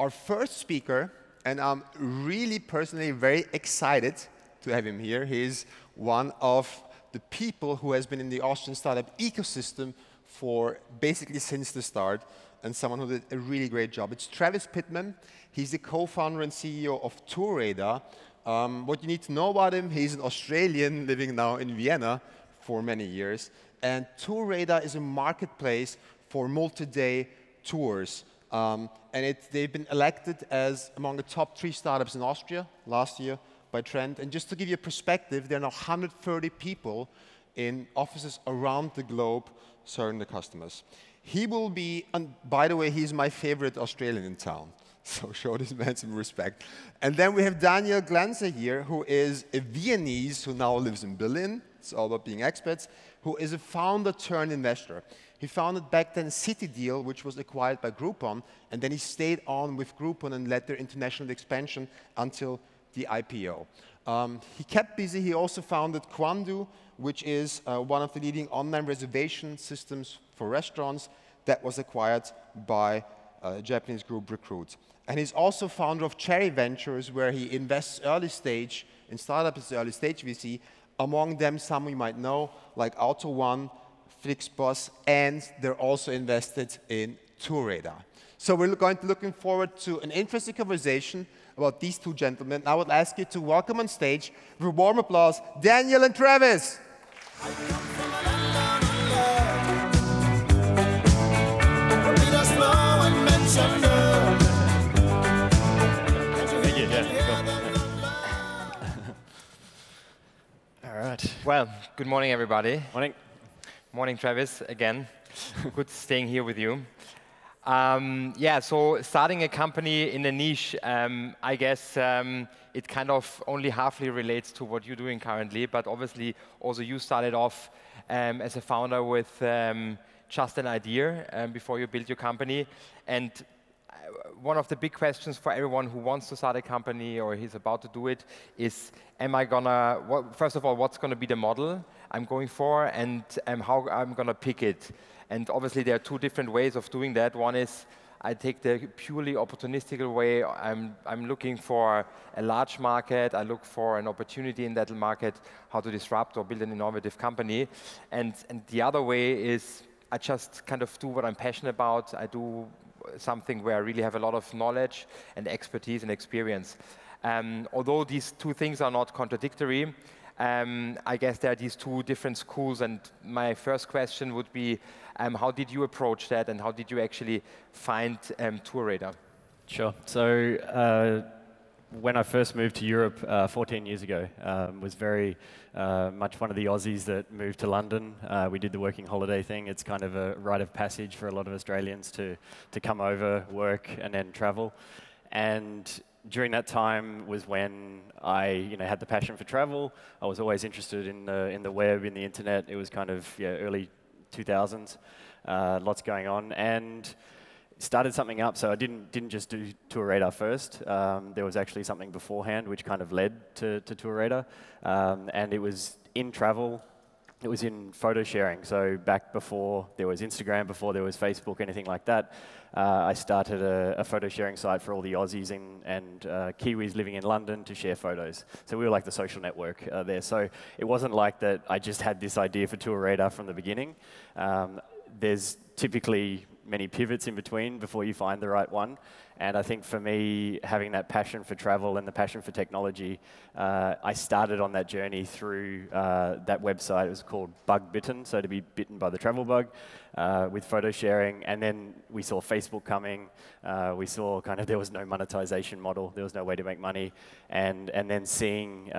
our first speaker, and I'm really personally very excited to have him here. He's one of the people who has been in the Austrian startup ecosystem for basically since the start, and someone who did a really great job. It's Travis Pittman. He's the co-founder and CEO of TourRadar. What you need to know about him, he's an Australian living now in Vienna for many years. And TourRadar is a marketplace for multi-day tours. And they've been elected as among the top 3 startups in Austria last year by Trend. And just to give you a perspective, there are now 130 people in offices around the globe serving the customers. He will be, and by the way, he's my favorite Australian in town. So show this man some respect. And then we have Daniel Glanzer here, who is a Viennese who now lives in Berlin. It's all about being expats, who is a founder turned investor. He founded back then CityDeal, which was acquired by Groupon, and then he stayed on with Groupon and led their international expansion until the IPO. He kept busy. He also founded Quandu, which is one of the leading online reservation systems for restaurants that was acquired by Japanese group Recruit. And he's also founder of Cherry Ventures, where he invests early stage in startups, early stage VC. Among them, some you might know, like AutoOne, Flixbus, and they're also invested in TourRadar. So we're looking forward to an interesting conversation about these 2 gentlemen. I would ask you to welcome on stage, with a warm applause, Daniel and Travis. All right. Well, good morning, everybody. Morning. Morning, Travis, again. Good staying here with you. Yeah, so starting a company in a niche, I guess it kind of only halfly relates to what you're doing currently, but obviously also you started off as a founder with just an idea before you built your company. And one of the big questions for everyone who wants to start a company or is about to do it is, first of all, what's going to be the model I'm going for, and how I'm going to pick it. And obviously there are 2 different ways of doing that. One is I take the purely opportunistic way. I'm looking for a large market. I look for an opportunity in that market, how to disrupt or build an innovative company. And the other way is I just kind of do what I'm passionate about. I do something where I really have a lot of knowledge and expertise and experience. Although these 2 things are not contradictory, I guess there are these 2 different schools, and my first question would be, how did you approach that, and how did you actually find TourRadar? Sure. So when I first moved to Europe 14 years ago, was very much one of the Aussies that moved to London. We did the working holiday thing. It's kind of a rite of passage for a lot of Australians to come over, work, and then travel. And during that time was when I had the passion for travel. I was always interested in the web, in the internet. It was kind of early 2000s, lots going on, and started something up. So I didn't just do TourRadar first. There was actually something beforehand which kind of led to TourRadar, and it was in travel. It was in photo sharing. So back before there was Instagram, before there was Facebook, anything like that, I started a photo sharing site for all the Aussies and Kiwis living in London to share photos. So we were like the social network there. So it wasn't like that I just had this idea for TourRadar from the beginning. There's typically many pivots in between before you find the right one. And I think for me, having that passion for travel and the passion for technology, I started on that journey through that website. It was called Bug Bitten, so to be bitten by the travel bug, with photo sharing. And then we saw Facebook coming. We saw kind of there was no monetization model. There was no way to make money. And then seeing,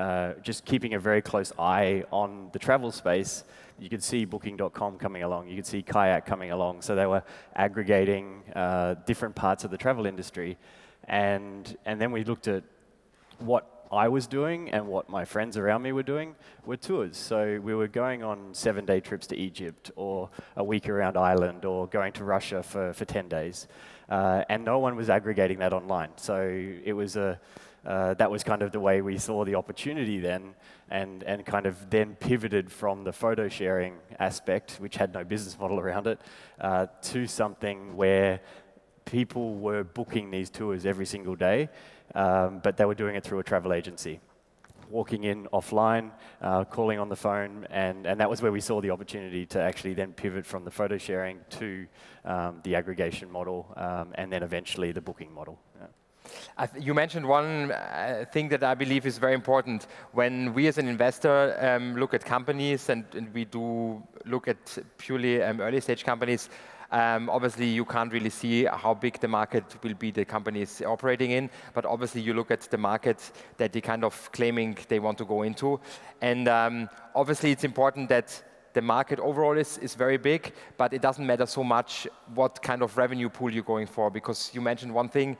just keeping a very close eye on the travel space. You could see Booking.com coming along. You could see Kayak coming along. So they were aggregating different parts of the travel industry. And then we looked at what I was doing and what my friends around me were doing were tours. So we were going on 7-day trips to Egypt, or a week around Ireland, or going to Russia for 10 days. And no one was aggregating that online. So it was that was kind of the way we saw the opportunity then, and kind of then pivoted from the photo sharing aspect, which had no business model around it, to something where people were booking these tours every single day, but they were doing it through a travel agency. Walking in offline, calling on the phone, and that was where we saw the opportunity to actually then pivot from the photo sharing to the aggregation model, and then eventually the booking model. Yeah. You mentioned one thing that I believe is very important. When we as an investor look at companies, and we do look at purely early stage companies, obviously, you can't really see how big the market will be the company is operating in, but obviously you look at the market that they're kind of claiming they want to go into. And obviously it's important that the market overall is very big, but it doesn't matter so much what kind of revenue pool you're going for, because you mentioned one thing,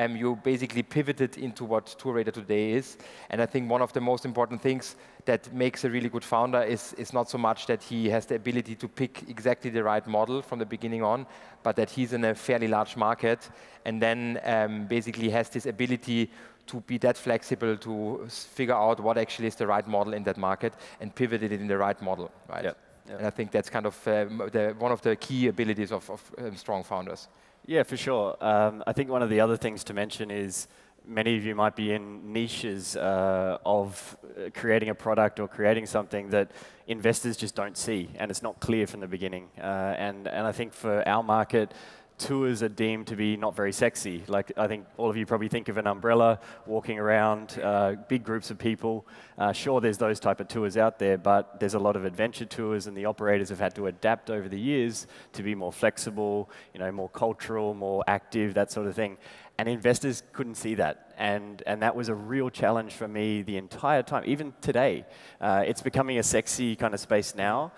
you basically pivoted into what TourRadar today is. And I think one of the most important things that makes a really good founder is not so much that he has the ability to pick exactly the right model from the beginning on, but that he's in a fairly large market and then basically has this ability to be that flexible to figure out what actually is the right model in that market and pivot it in the right model, right? Yep. Yep. And I think that's kind of one of the key abilities of strong founders. Yeah, for sure. I think one of the other things to mention is many of you might be in niches of creating a product or creating something that investors just don't see, and it's not clear from the beginning. And I think for our market, tours are deemed to be not very sexy. Like, I think all of you probably think of an umbrella, walking around, big groups of people. Sure, there's those type of tours out there, but there's a lot of adventure tours, and the operators have had to adapt over the years to be more flexible, you know, more cultural, more active, that sort of thing. And investors couldn't see that. And that was a real challenge for me the entire time, even today. It's becoming a sexy kind of space now,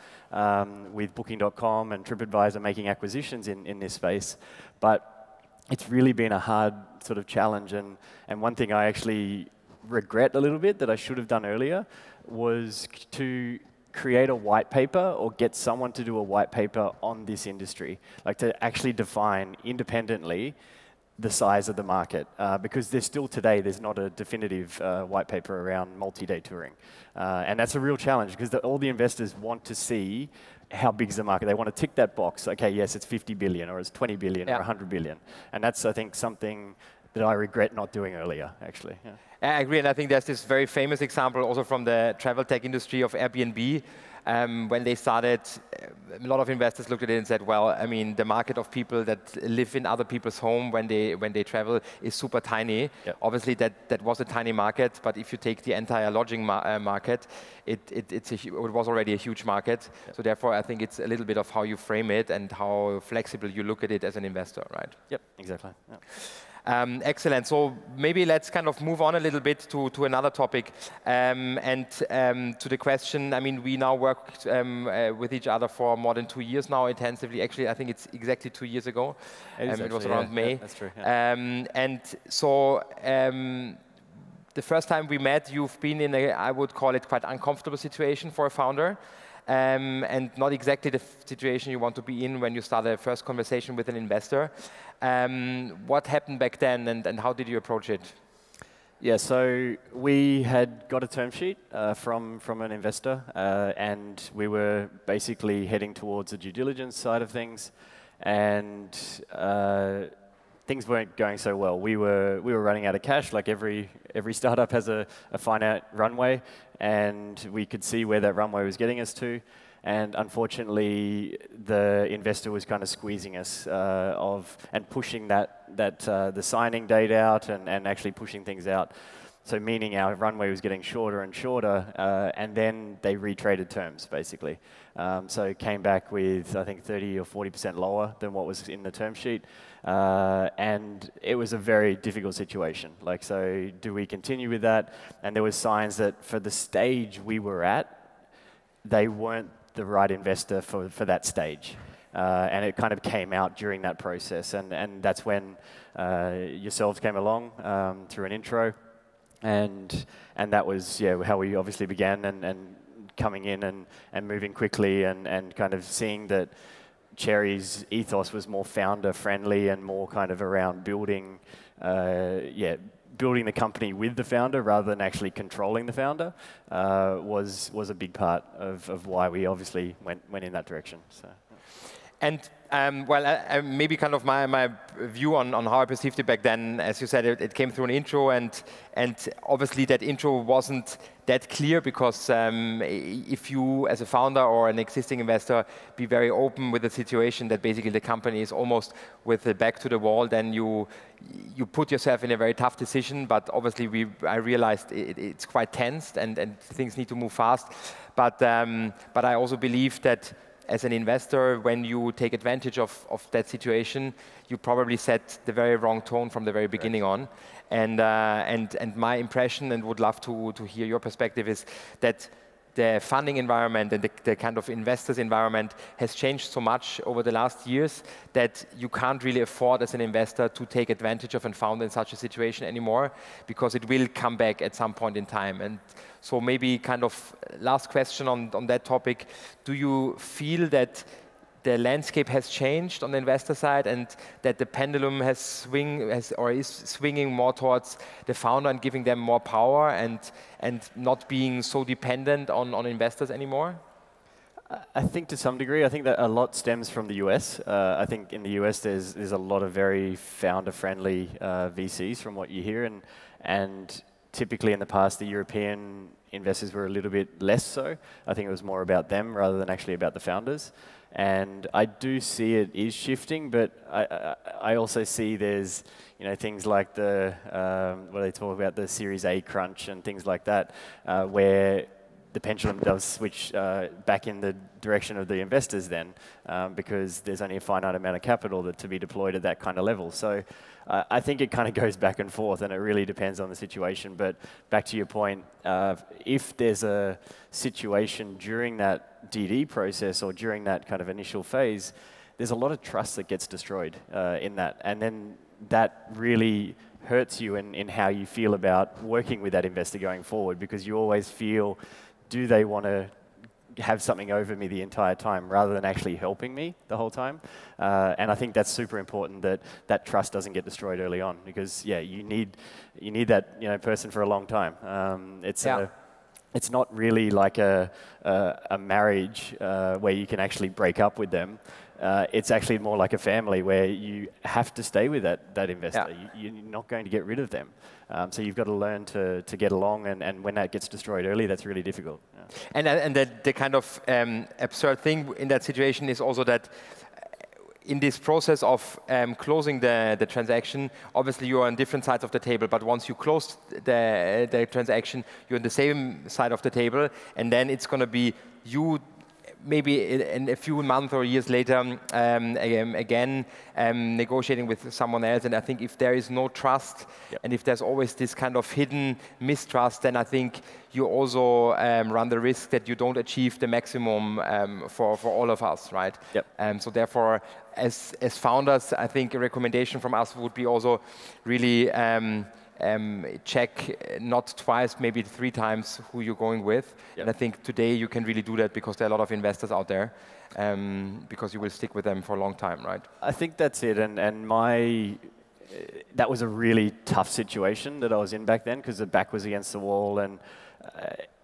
with Booking.com and TripAdvisor making acquisitions in this space. But it's really been a hard sort of challenge. And one thing I actually regret a little bit that I should have done earlier was to create a white paper or get someone to do a white paper on this industry, like to actually define independently the size of the market, because there's still today, there's not a definitive white paper around multi-day touring. And that's a real challenge, because all the investors want to see how big is the market. They want to tick that box. Okay, yes, it's 50 billion, or it's 20 billion, or 100 billion. And that's, I think, something that I regret not doing earlier, actually. Yeah. I agree, and I think there's this very famous example also from the travel tech industry of Airbnb. When they started, a lot of investors looked at it and said, well, I mean, the market of people that live in other people's home when they travel is super tiny. Yep. Obviously, that was a tiny market, but if you take the entire lodging market, it was already a huge market. Yep. So therefore, I think it's a little bit of how you frame it and how flexible you look at it as an investor, right? Yep, exactly. Yep. Excellent. So maybe let's kind of move on a little bit to another topic, and to the question. I mean, we now work with each other for more than 2 years now intensively. Actually, I think it's exactly 2 years ago. It was around May. Yeah, that's true. Yeah. And so the first time we met, you've been in a, I would call it, quite uncomfortable situation for a founder. And not exactly the situation you want to be in when you start a first conversation with an investor. What happened back then, and how did you approach it? Yeah, so we had got a term sheet from an investor, and we were basically heading towards the due diligence side of things, and things weren't going so well. We were running out of cash, like every startup has a finite runway, and we could see where that runway was getting us to. And unfortunately, the investor was kind of squeezing us and pushing the signing date out and actually pushing things out. So meaning our runway was getting shorter and shorter, and then they retraded terms, basically. So it came back with, I think, 30 or 40% lower than what was in the term sheet. And it was a very difficult situation. Like, so do we continue with that? And there were signs that for the stage we were at, they weren't the right investor for that stage. And it kind of came out during that process. And that's when yourselves came along through an intro. And that was how we obviously began, and coming in and moving quickly and kind of seeing that Cherry's ethos was more founder friendly and more kind of around building the company with the founder rather than actually controlling the founder was a big part of why we obviously went in that direction. So. And Well, maybe kind of my view on how I perceived it back then. As you said, it came through an intro, and obviously that intro wasn't that clear because if you, as a founder or an existing investor, be very open with the situation that basically the company is almost with the back to the wall, then you put yourself in a very tough decision. But obviously, I realized it's quite tensed, and things need to move fast. But I also believe that, as an investor, when you take advantage of that situation, you probably set the very wrong tone from the very beginning on. And my impression, and would love to hear your perspective, is that the funding environment and the kind of investors environment has changed so much over the last years that you can't really afford as an investor to take advantage of and founder in such a situation anymore, because it will come back at some point in time. And so maybe kind of last question on that topic, do you feel that the landscape has changed on the investor side and that the pendulum is swinging more towards the founder and giving them more power and not being so dependent on investors anymore? I think to some degree, I think that a lot stems from the US. I think in the US there's a lot of very founder-friendly VCs from what you hear, and typically in the past the European investors were a little bit less so. I think it was more about them rather than actually about the founders. And I do see it is shifting, but I also see there's things like the what they talk about, the Series A crunch and things like that, where the pendulum does switch back in the direction of the investors then, because there's only a finite amount of capital to be deployed at that kind of level. So I think it kind of goes back and forth, and it really depends on the situation. But back to your point, if there's a situation during that DD process or during that kind of initial phase, there's a lot of trust that gets destroyed in that. And then that really hurts you in how you feel about working with that investor going forward, because you always feel, do they want to have something over me the entire time rather than actually helping me the whole time? And I think that's super important, that trust doesn't get destroyed early on, because yeah, you need that person for a long time. It's not really like a marriage where you can actually break up with them. It's actually more like a family where you have to stay with that investor. Yeah. You're not going to get rid of them. So you've got to learn to get along, and when that gets destroyed early, that's really difficult. Yeah. And the kind of absurd thing in that situation is also that in this process of closing the transaction, obviously you are on different sides of the table, but once you close the transaction, you're on the same side of the table, and then it's going to be you maybe in a few months or years later, again, negotiating with someone else. And I think if there is no trust, yep, and if there's always this kind of hidden mistrust, then I think you also run the risk that you don't achieve the maximum for all of us, right? Yep. So therefore, as founders, I think a recommendation from us would be also really check not twice, maybe 3 times who you're going with. Yep. And I think today you can really do that because there are a lot of investors out there, because you will stick with them for a long time, right? I think that's it. And that was a really tough situation that I was in back then, because the back was against the wall. And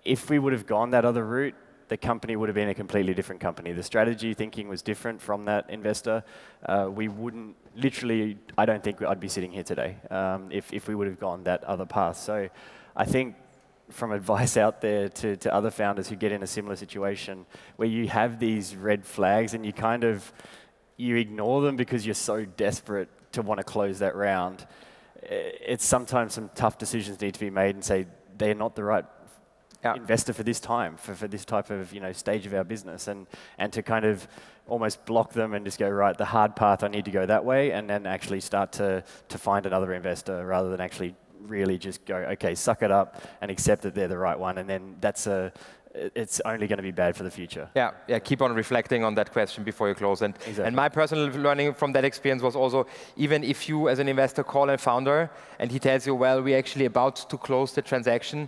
if we would have gone that other route, the company would have been a completely different company. The strategy thinking was different from that investor. We wouldn't, literally, I don't think I'd be sitting here today if we would have gone that other path. So I think from advice out there to other founders who get in a similar situation, where you have these red flags and you ignore them because you're so desperate to want to close that round, it's sometimes some tough decisions need to be made and say, they're not the right investor for this time, for this type of stage of our business, and to kind of almost block them and just go, right, the hard path, I need to go that way, and then actually start to find another investor rather than actually really just go, okay, suck it up and accept that they're the right one, and then it's only going to be bad for the future. Yeah, keep on reflecting on that question before you close. And, exactly. And my personal learning from that experience was also, even if you as an investor call a founder and he tells you, well, we're actually about to close the transaction,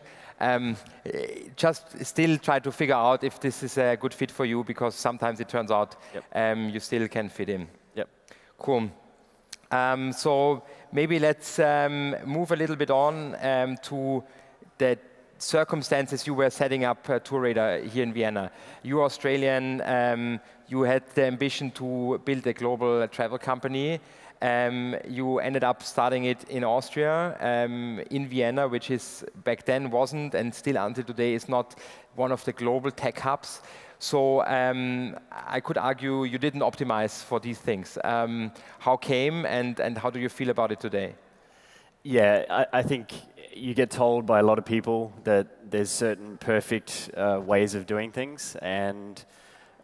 just still try to figure out if this is a good fit for you, because sometimes it turns out you still can fit in. Yep. Cool. So maybe let's move a little bit on to circumstances you were setting up Tour Radar here in Vienna. You're Australian, you had the ambition to build a global travel company. You ended up starting it in Austria, in Vienna, which is back then wasn't, and still until today is not one of the global tech hubs. So I could argue you didn't optimize for these things. How came and how do you feel about it today? Yeah, I think you get told by a lot of people that there's certain perfect ways of doing things, and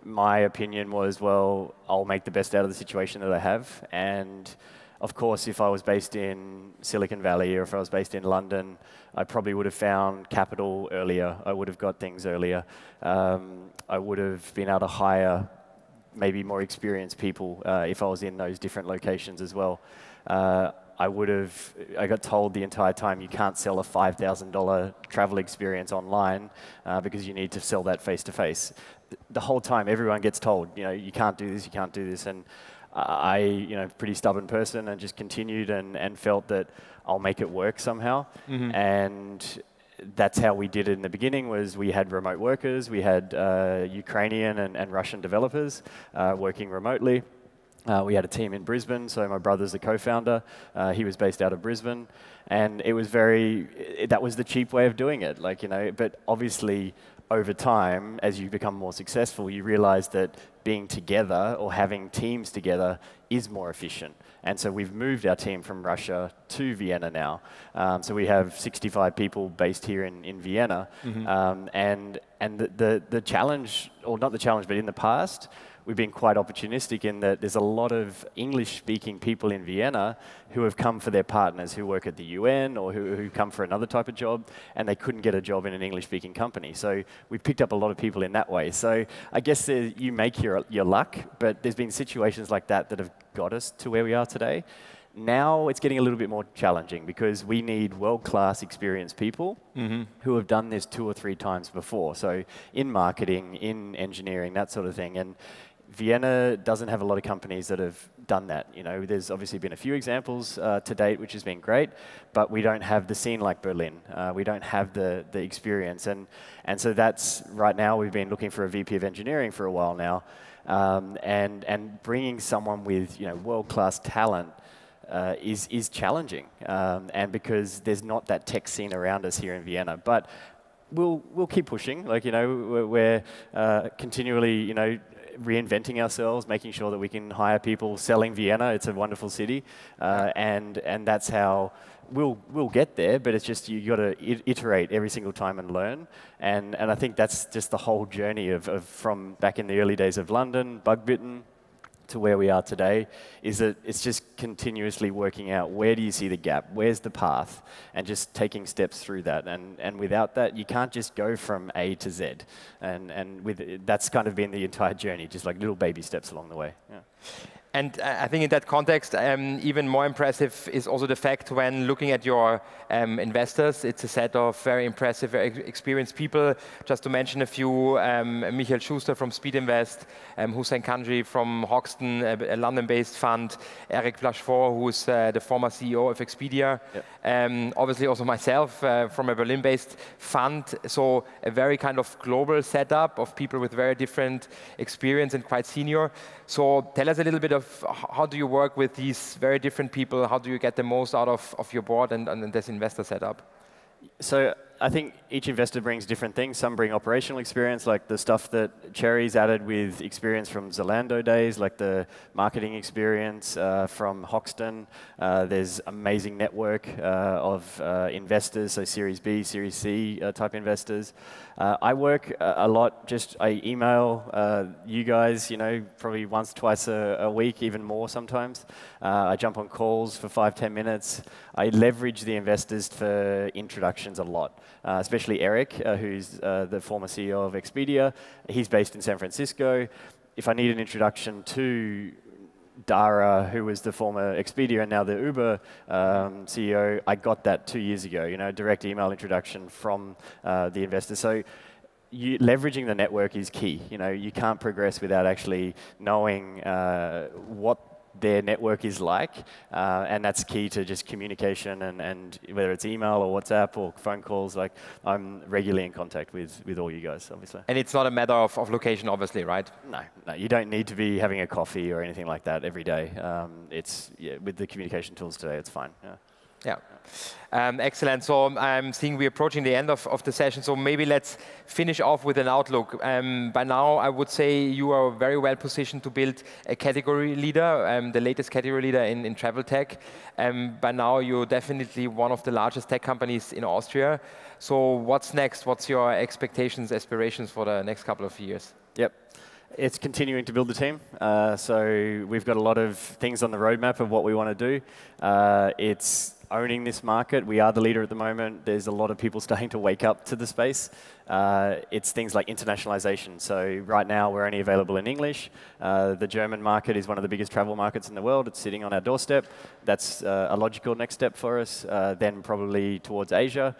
my opinion was, well, I'll make the best out of the situation that I have. And of course, if I was based in Silicon Valley or if I was based in London, I probably would have found capital earlier. I would have got things earlier. I would have been able to hire maybe more experienced people if I was in those different locations as well. I got told the entire time you can't sell a $5,000 travel experience online because you need to sell that face to face. The whole time, everyone gets told, you can't do this, you can't do this. And I, pretty stubborn person and just continued and felt that I'll make it work somehow. Mm-hmm. And that's how we did it in the beginning. Was we had remote workers, we had Ukrainian and Russian developers working remotely. We had a team in Brisbane, so my brother's the co-founder. He was based out of Brisbane, and it was that was the cheap way of doing it. But obviously, over time, as you become more successful, you realize that being together or having teams together is more efficient. And so we've moved our team from Russia to Vienna now. So we have 65 people based here in Vienna. Mm-hmm. And the challenge, or not the challenge, but in the past, we've been quite opportunistic in that there's a lot of English-speaking people in Vienna who have come for their partners who work at the UN or who come for another type of job, and they couldn't get a job in an English-speaking company. So we've picked up a lot of people in that way. So I guess you make your luck, but there's been situations like that have got us to where we are today. Now it's getting a little bit more challenging because we need world-class experienced people mm-hmm. who have done this 2 or 3 times before. So in marketing, in engineering, that sort of thing. And Vienna doesn't have a lot of companies that have done that. There's obviously been a few examples to date, which has been great, but we don't have the scene like Berlin. We don't have the experience. And so that's, right now, we've been looking for a VP of engineering for a while now, and bringing someone with world-class talent is challenging, and because there's not that tech scene around us here in Vienna. But we'll keep pushing. We're continually, reinventing ourselves, making sure that we can hire people, selling Vienna. It's a wonderful city, and that's how we'll get there. But it's just you got to iterate every single time and learn. And I think that's just the whole journey of from back in the early days of London, bug bitten, to where we are today, is that it's just continuously working out where do you see the gap, where's the path, and just taking steps through that. And without that, you can't just go from A to Z. And that's kind of been the entire journey, just like little baby steps along the way. Yeah. And I think in that context, even more impressive is also the fact when looking at your investors, it's a set of very impressive, very experienced people. Just to mention a few, Michael Schuster from Speed Invest, Hussein Kanji from Hoxton, a London-based fund, Eric Blachfort, who's the former CEO of Expedia, yep. Obviously also myself from a Berlin-based fund. So a very kind of global setup of people with very different experience and quite senior. So tell us a little bit of how do you work with these very different people? How do you get the most out of your board and this investor setup? So I think each investor brings different things. Some bring operational experience, like the stuff that Cherry's added with experience from Zalando days, like the marketing experience from Hoxton. There's amazing network of investors, so Series B, Series C type investors. I work a lot, I email you guys, probably once, twice a week, even more sometimes. I jump on calls for 5-10 minutes. I leverage the investors for introductions a lot. Especially Eric, who's the former CEO of Expedia. He's based in San Francisco. If I need an introduction to Dara, who was the former Expedia and now the Uber CEO, I got that 2 years ago, direct email introduction from the investor. So leveraging the network is key. You can't progress without actually knowing what their network is like, and that's key to just communication and whether it's email or WhatsApp or phone calls. Like I'm regularly in contact with all you guys, obviously. And it's not a matter of location, obviously, right? No, you don't need to be having a coffee or anything like that every day. It's with the communication tools today, it's fine. Yeah. Excellent. So I'm seeing we're approaching the end of the session. So maybe let's finish off with an outlook. By now, I would say you are very well positioned to build a category leader, the latest category leader in travel tech. By now, you're definitely one of the largest tech companies in Austria. So what's next? What's your expectations, aspirations for the next couple of years? Yep. It's continuing to build the team. So we've got a lot of things on the roadmap of what we want to do. It's owning this market. We are the leader at the moment. There's a lot of people starting to wake up to the space. It's things like internationalization. So right now, we're only available in English. The German market is one of the biggest travel markets in the world. It's sitting on our doorstep. That's a logical next step for us. Then probably towards Asia,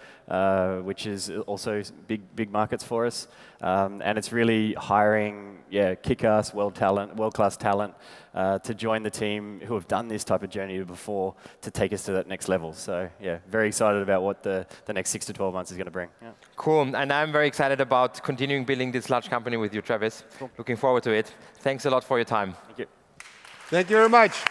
which is also big markets for us. And it's really hiring, kick-ass, world-class talent to join the team who have done this type of journey before to take us to that next level. So very excited about what the next 6 to 12 months is going to bring. Yeah. Cool, and I'm very excited about continuing building this large company with you, Travis. Cool. Looking forward to it. Thanks a lot for your time. Thank you. Thank you very much.